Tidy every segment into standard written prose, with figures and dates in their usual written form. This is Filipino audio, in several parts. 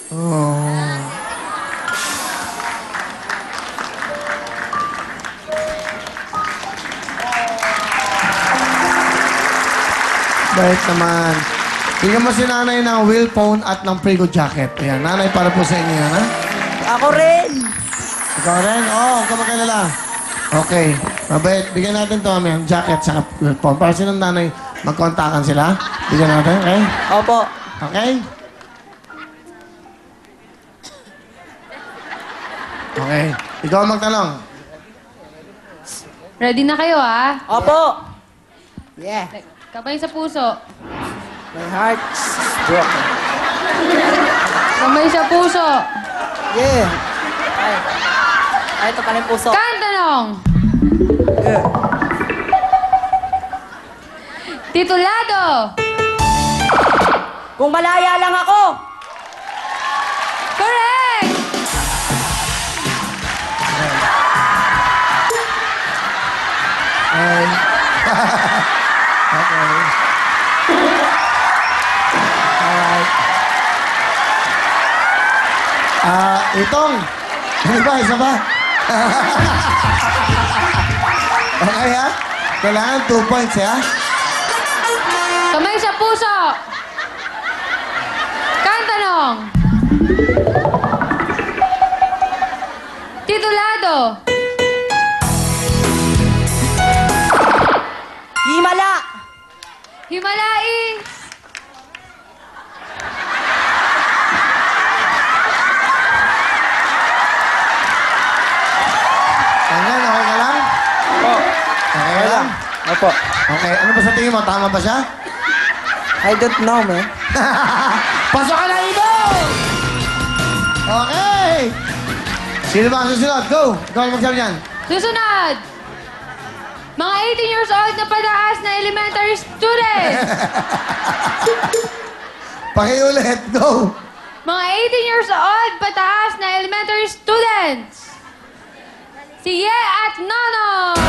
Oh. Bait naman. Bigyan mo si nanay ng wheel phone at ng Prego jacket. Ayan, nanay, para po sa inyo yan, ha? Ako rin. Ikaw rin? Oo, huwag ka magkalala. Okay. Mabait. Bigyan natin to, may jacket sa wheel phone. Para sinong nanay, magkontakan sila. Bigyan natin, okay? Opo. Okay? Okay. Ikaw ang magtanong. Ready na kayo, ha? Opo. Yeah. Kamay sa puso. My heart's broken. Kamay sa puso. Yeah. Ay, ito pala yung puso. Kantanong. Yeah. Titulado. Kung malaya lang ako. Correct! Okay. Alright. Itong. Ano ba? Isa ba? Okay, ha? Kailangan 2 points, ha? Kamay sa puso. Kantanong. Titulado. Himala. Himalain. Ayan, okay ka lang? Opo. Okay ka lang? Opo. Okay, ano ba sa tingin mo? Tama ba siya? I don't know, man. Pasok ka na, Ibo! Okay! Sino ba ang susunod? Go! Ikaw ang magsabi niyan. Susunod. Mga 18 years old na pataas na elementary students. Pakiulit, go! Mga 18 years old pataas na elementary students. Si Ye at Nono.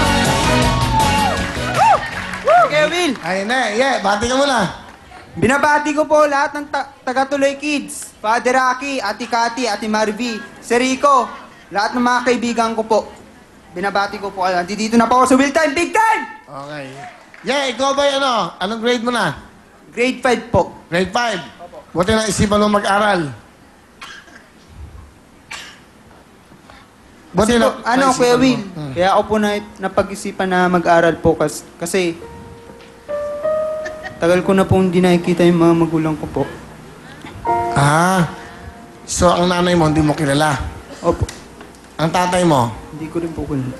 Okay, Will. Ay, ne, bati ka muna. Binabati ko po lahat ng taga-Tuloy Kids. Father Rocky, Ate Cathy, Ate Marvy, si Rico, lahat ng mga kaibigan ko po. Binabati ko po kayo. Dito na po ako sa Will Time, Big Time! Okay. Ikaw ba ano? Anong grade mo na? Grade 5 po. Grade 5. Buti na isipan mo mag-aral. Buti Kasi na... po, ano, naisipan Kuya mo. Will, kaya ako po napag-isipan na mag-aral po kasi tagal ko na po hindi nakikita yung mga magulang ko po. So ang nanay mo hindi mo kilala. Opo, Ang tatay mo, hindi ko rin po kilala.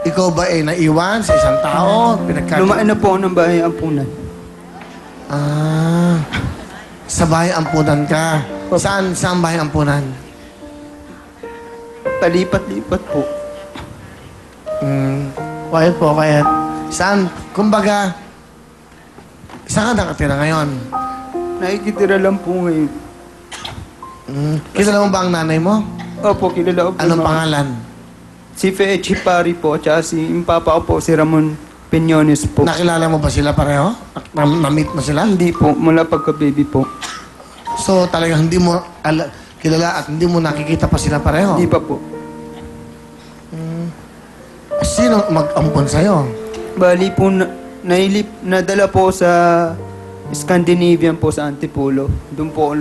ikaw ba ay naiwan sa isang tao? Lumaan na po ako ng bahay ampunan. Sa bahay ampunan ka. Saan bahay ampunan? Palipat-lipat po. Quiet po, quiet. Saan? Kumbaga, saan ka nakatira ngayon? Nakikitira lang po ngayon. Kilala mo ba ang nanay mo? Opo, kilala ko po. Anong na- pangalan? Si Fechi Pari po, at saka yung papa ko po, si Ramon Peñones po. Nakilala mo ba sila pareho? Na-meet mo sila? Hindi po, mula pagka-baby po. So talagang hindi mo kilala at hindi mo nakikita pa sila pareho? Hindi pa po. Sino mag-ampon sa'yo? Bali po, nadala po sa Scandinavian po sa Antipolo. Doon po,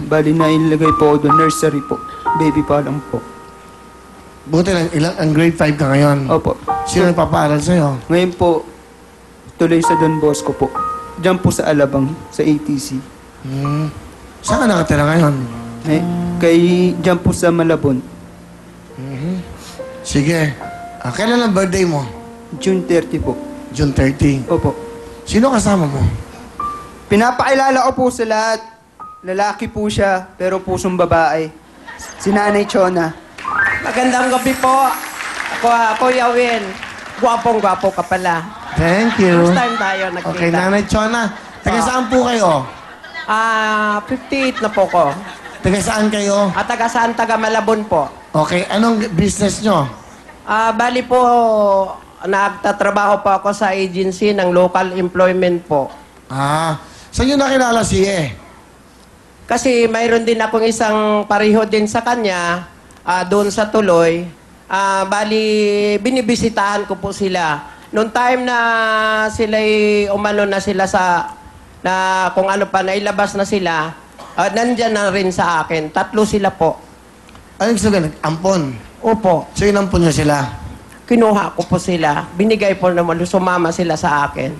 bali nailagay po doon, nursery po. Baby pa lang po. Buti lang, ang grade 5 ka ngayon. Opo. Sino nagpapaaral sa'yo? Ngayon po, tuloy sa Don Bosco po. Diyan po sa Alabang, sa ATC. Saan ka nakatira ngayon? Diyan po sa Malabon. Sige. Kailan ang birthday mo? June 30 po. June 30. Opo. Sino kasama mo? Pinapakilala ko po sa lahat. Lalaki po siya, pero pusong babae. Si Nanay Chona. Magandang gabi po. Kuya Will. Gwapong-gwapo ka pala. Thank you. First time tayo nagkita. Okay, Nanay Chona. Taga saan po kayo? 58 na po ko. Taga saan kayo? At taga saan? Taga Malabon po. Okay, anong business nyo? Bali po, nagtatrabaho po ako sa agency ng local employment po. Saan nyo nakilala si Kasi mayroon din akong isang pareho din sa kanya, doon sa tuloy. Bali, binibisitahan ko po sila. Noong time na sila'y umano na sila na kung ano pa, nailabas na sila, nandyan na rin sa akin. 3 sila po. Ano yung sabihin? Ampon. Opo. So, inampon niyo sila. Kinuha ko po sila. Binigay po naman, sumama sila sa akin.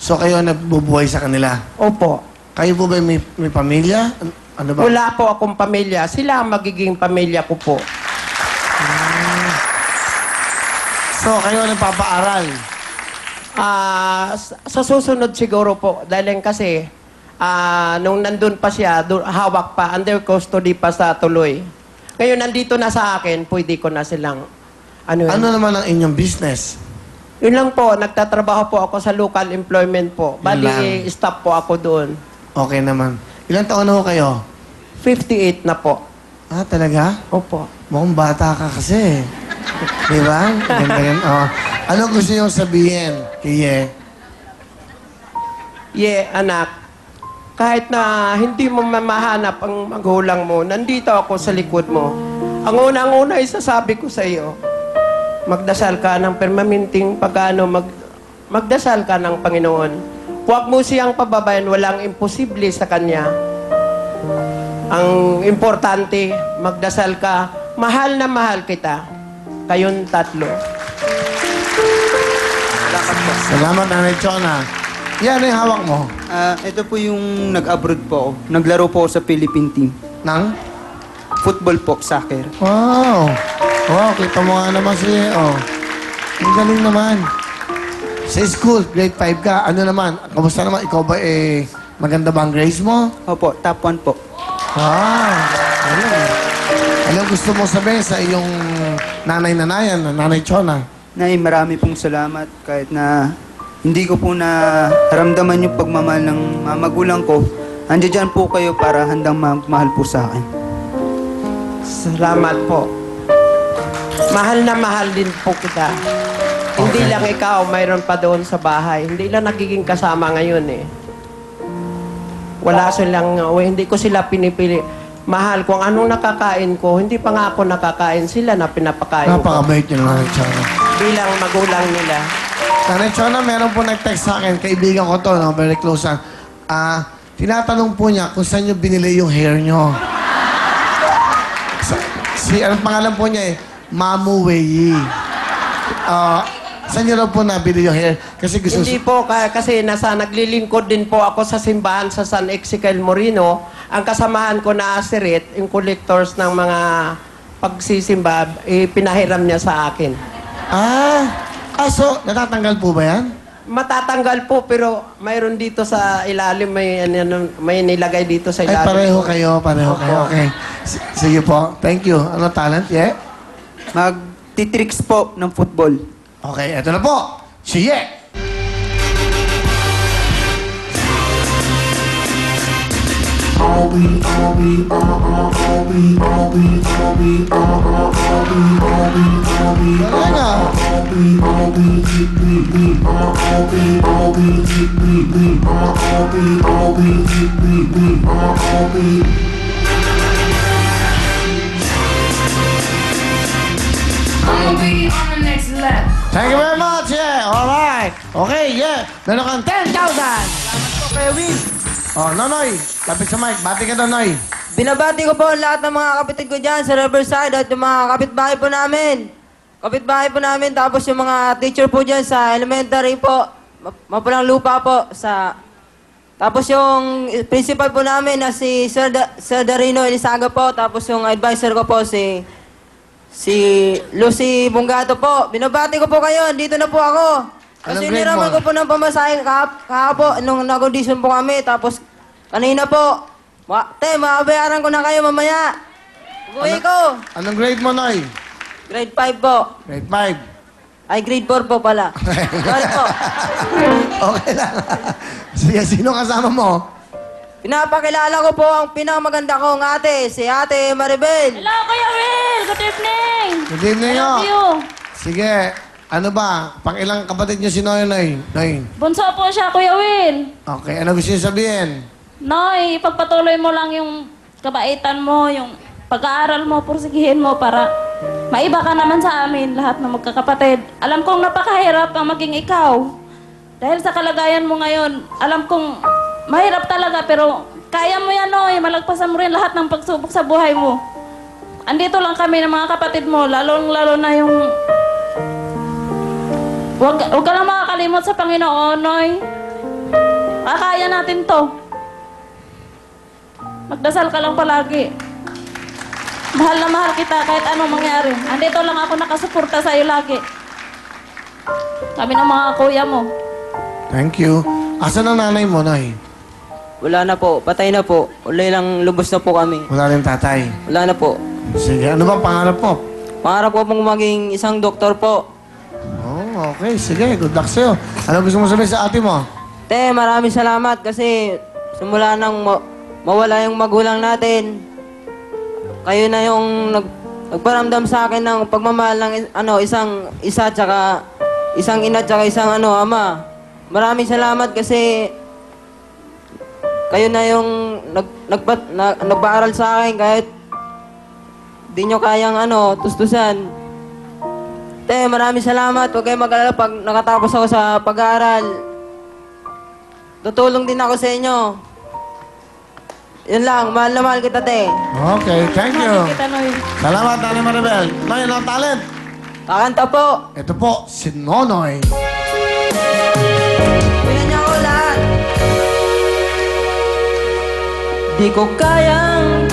So, kayo nagbubuhay sa kanila. Opo. Kayo po ba may pamilya? Ano ba? Wala po akong pamilya. Sila ang magiging pamilya ko po. So, kayo nagpapaaral. Sa susunod siguro po. Dahil kasi, nung nandun pa siya, hawak pa, under custody pa sa tuloy. Ngayon, nandito na sa akin, pwede ko na silang, Ano naman ang inyong business? Yun lang po, nagtatrabaho po ako sa local employment po. Yun lang. Bali, staff po ako doon. Okay naman. Ilang taon na ho kayo? 58 na po. Ah, talaga? Opo. Mukhang bata ka kasi. Di ba? Ganda yan. Oh. Ano gusto niyong sabihin kay Ye? Anak, kahit na hindi mo mamahanap ang magulang mo, nandito ako sa likod mo. Ang unang-una isasabi ko sa iyo, magdasal ka ng permanenteng magdasal ka ng Panginoon. Huwag mo siyang pababayan, walang imposible sa Kanya. Ang importante, magdasal ka, mahal na mahal kita. Kayong 3. Salamat, Nanay Chona. Yan ang hawak mo. Ito po yung nag-abroad po ako. Naglaro po ako sa Philippine team. Nang? Football po, soccer. Wow. Wow, kita mo nga naman si oh. Ang galing naman. Sa school, grade 5 ka. Ano naman? Kamusta naman? Ikaw ba maganda ba ang grades mo? Opo, top 1 po. Wow. Ano gusto mo sabihin sa iyong nanay-nanayan, Nanay Chona? Nay, marami pong salamat kahit na hindi ko po na ramdaman yung pagmamahal ng magulang ko. Andiyan dyan po kayo para handang magmahal po sa akin. Salamat po. Mahal na mahal din po kita. Hindi Okay. lang ikaw, mayroon pa doon sa bahay. Hindi lang nagiging kasama ngayon eh. Wala silang, hindi ko sila pinipili. Mahal, kung anong nakakain ko, hindi pa nga ako nakakain, sila na pinapakain ko. Napakabait niyo, Nanay Chona. Bilang magulang nila. Nanay Chona, meron po nag-text sa akin. Kaibigan ko to, no? Very close. Tinatanong po niya kung saan niyo binili yung hair niyo. Anong pangalan po niya Mamu Wei. Saan niyo raw po nabili yung hair? Kasi gusto... Hindi po, kasi naglilingkod din po ako sa simbahan sa San Ezequiel Moreno. Ang kasamahan ko na asirit, yung collectors ng mga pagsisimba, pinahiram niya sa akin. So, natatanggal po ba yan? Matatanggal po, pero mayroon dito sa ilalim, may nilagay dito sa Ay, ilalim. pareho kayo. Okay. Sige po. Thank you. Ano talent, Ye? Magtitricks po ng football. Okay, eto na po. Si Ye. Galing ah. I'll be on the next lap. Thank you very much, Ye. Alright. Okay, Ye. Meron kang 10,000. Okay, Win. Oh, Nonoy. Lapit sa mic. Bati ka, Nonoy. Binabati ko po lahat ng mga kapatid ko dyan sa Riverside at yung mga kapitbahay po namin. Kapitbahay po namin, tapos yung mga teacher po dyan sa elementary po. Mapulang lupa po sa... Tapos yung principal po namin na si Sir Darino Elisaga po. Tapos yung advisor ko po si Lucy Bungato po. Binabati ko po kayo, dito na po ako. Anong Kasi grade niraman mo? ko po ng pamasahe kahapon nung nag-audition po kami. Tapos kanina po, mabayaran ko na kayo mamaya. Uwi ko. Anong grade mo, Noy? Grade 5 po. Grade 5. Ay, grade 4 po pala. Sorry po. Okay lang. Sige, sino kasama mo? Pinapakilala ko po ang pinakamaganda kong ate, si Ate Maribel. Hello, Kuya Will! Good evening! Good evening, I love oh. you! Sige, ano ba? Pang ilang kapatid niyo si Noy, Noy? Noy? Bunso po siya, Kuya Will! Okay, ano gusto niyo sabihin? Noy, pagpatuloy mo lang yung kabaitan mo, yung pag-aaral mo, pursigihin mo para maiba ka naman sa amin, lahat ng magkakapatid. Alam kong napakahirap ang maging ikaw. Dahil sa kalagayan mo ngayon, alam kong mahirap talaga, pero kaya mo yan, Noy. Malagpasan mo rin lahat ng pagsubok sa buhay mo. Andito lang kami ng mga kapatid mo, lalo na yung... Huwag ka lang makakalimot sa Panginoon, Noy. Kaya natin to. Magdasal ka lang palagi. Mahal na mahal kita kahit anong mangyari. Andito lang ako nakasuporta sa iyo lagi. Kami ng mga kuya mo. Thank you. Asan ang nanay mo, Nay? Wala na po, patay na po. Ulay lang lubos na po kami. Wala rin tatay. Wala na po. Sige, ano bang pangarap mo? Pangarap ko pong maging isang doktor po. Oh, okay. Sige, good luck sa'yo. Ano gusto mo sabihin sa ate mo? Te, maraming salamat kasi simula nang mawala yung magulang natin, kayo na yung nagparamdam sa akin ng pagmamahal ng isang ina tsaka isang ama. Maraming salamat kasi kayo na yung nagpaaral sa akin kahit di nyo kayang tustusan. Te, maraming salamat. Huwag kayong mag-alala pag nakatapos ako sa pag-aaral. Tutulong din ako sa inyo. Yun lang, mahal na mahal kita, te. Okay, thank you. Mahal kita, Noy. Salamat, Nanay Maribel. Nay, ano ang talent? Kakanta po. Ito po, si Nonoy. Tingnan niyo ako lahat. Di ko kayang